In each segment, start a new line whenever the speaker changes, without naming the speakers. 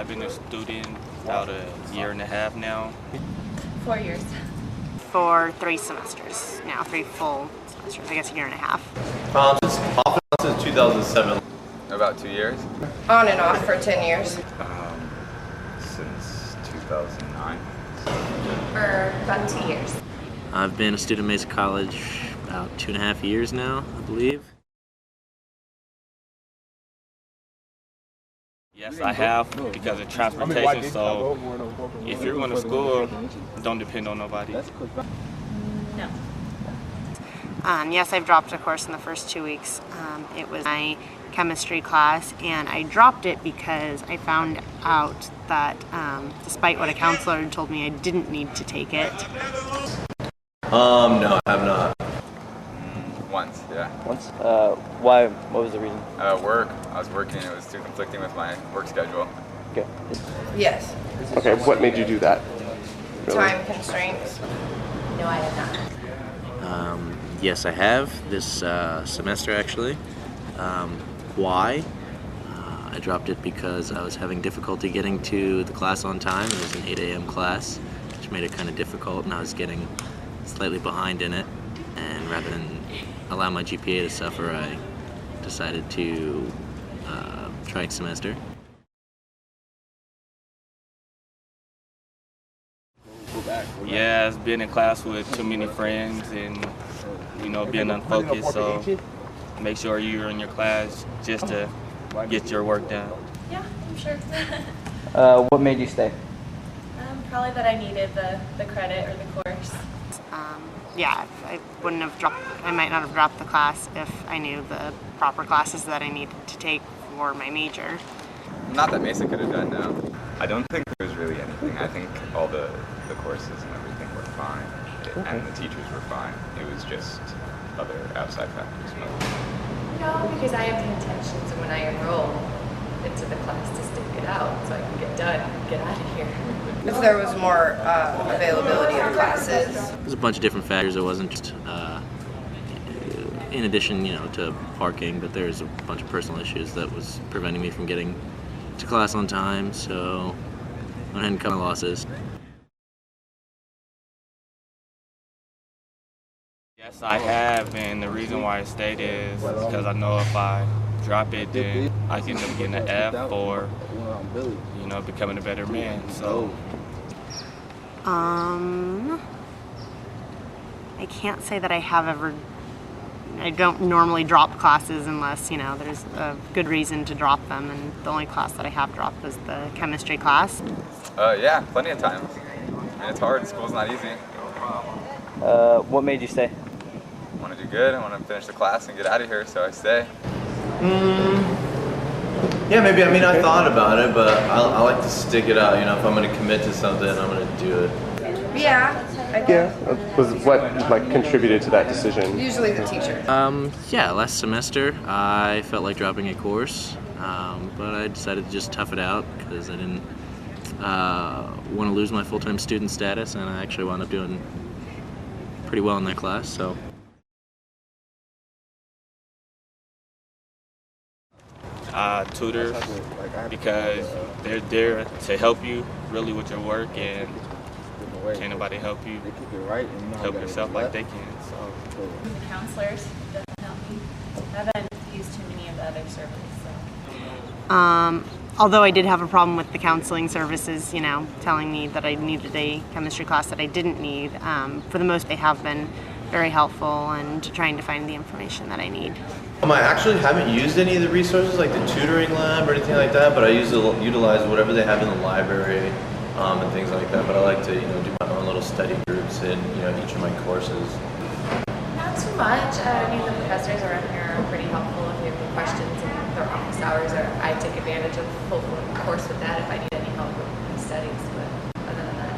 I've been a student about a year and a half now.
4 years.
For 3 semesters now, 3 full semesters, I guess a year and a half.
Since 2007.
About 2 years.
On and off for 10 years.
Since 2009.
For about 2 years.
I've been a student at Mesa College about 2.5 years now, I believe.
Yes, I have, because of transportation, so if you're going to school, don't depend on nobody.
No.
Yes, I've dropped a course in the first 2 weeks. It was my chemistry class, and I dropped it because I found out that despite what a counselor had told me, I didn't need to take it.
No, I have not.
Once, yeah.
Once? Why? What was the reason?
Work. I was working. It was too conflicting with my work schedule.
Okay.
Yes.
Okay, what made you do that? Really?
Time constraints. No, I have not.
Yes, I have this semester actually. Why? I dropped it because I was having difficulty getting to the class on time. It was an 8 a.m. class, which made it kind of difficult, and I was getting slightly behind in it. And rather than allow my GPA to suffer, I decided to try semester.
Yeah, it's been in class with too many friends and, being unfocused, so make sure you're in your class just to get your work done.
Yeah, I'm sure.
What made you stay?
Probably that I needed the credit or the course.
Yeah, I might not have dropped the class if I knew the proper classes that I needed to take for my major.
Not that Mesa could have done, no. I don't think there was really anything. I think all the courses and everything were fine, and the teachers were fine. It was just other outside factors.
No, because I have the intentions of when I enroll into the class to stick it out so I can get done and get out of here. If there was more availability of classes.
There's a bunch of different factors. It wasn't just in addition, to parking, but there's a bunch of personal issues that was preventing me from getting to class on time, so I went ahead and cut my losses.
Yes, I have, and the reason why I stayed is because I know if I drop it, then I can end up getting an F or, becoming a better man, so.
I can't say that I don't normally drop classes unless, there's a good reason to drop them, and the only class that I have dropped was the chemistry class.
Yeah, plenty of times. I mean, it's hard. School's not easy.
What made you stay?
I want to do good. I want to finish the class and get out of here, so I stay.
Yeah, maybe. I mean, I thought about it, but I like to stick it out. If I'm going to commit to something, I'm going to do it.
Yeah, I guess.
Yeah. Was what contributed to that decision?
Usually the teacher.
Yeah, last semester I felt like dropping a course, but I decided to just tough it out because I didn't want to lose my full-time student status, and I actually wound up doing pretty well in that class. So.
Tutors, because they're there to help you really with your work, and can't nobody help you help yourself like they can. So
The counselors definitely help me. I haven't used too many of the other services. So.
Although I did have a problem with the counseling services, telling me that I needed a chemistry class that I didn't need, for the most they have been very helpful and trying to find the information that I need.
I actually haven't used any of the resources like the tutoring lab or anything like that, but I utilize whatever they have in the library and things like that. But I like to do my own little study groups in each of my courses.
Not too much. The professors around here are pretty helpful if you have any questions in their office hours. Or I take advantage of the full course with that if I need any help with my studies. But other than that,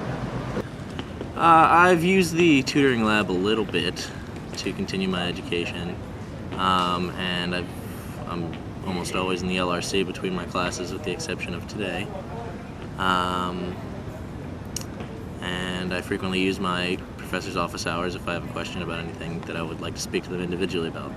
no.
I've used the tutoring lab a little bit to continue my education, and I'm almost always in the LRC between my classes with the exception of today. And I frequently use my professor's office hours if I have a question about anything that I would like to speak to them individually about.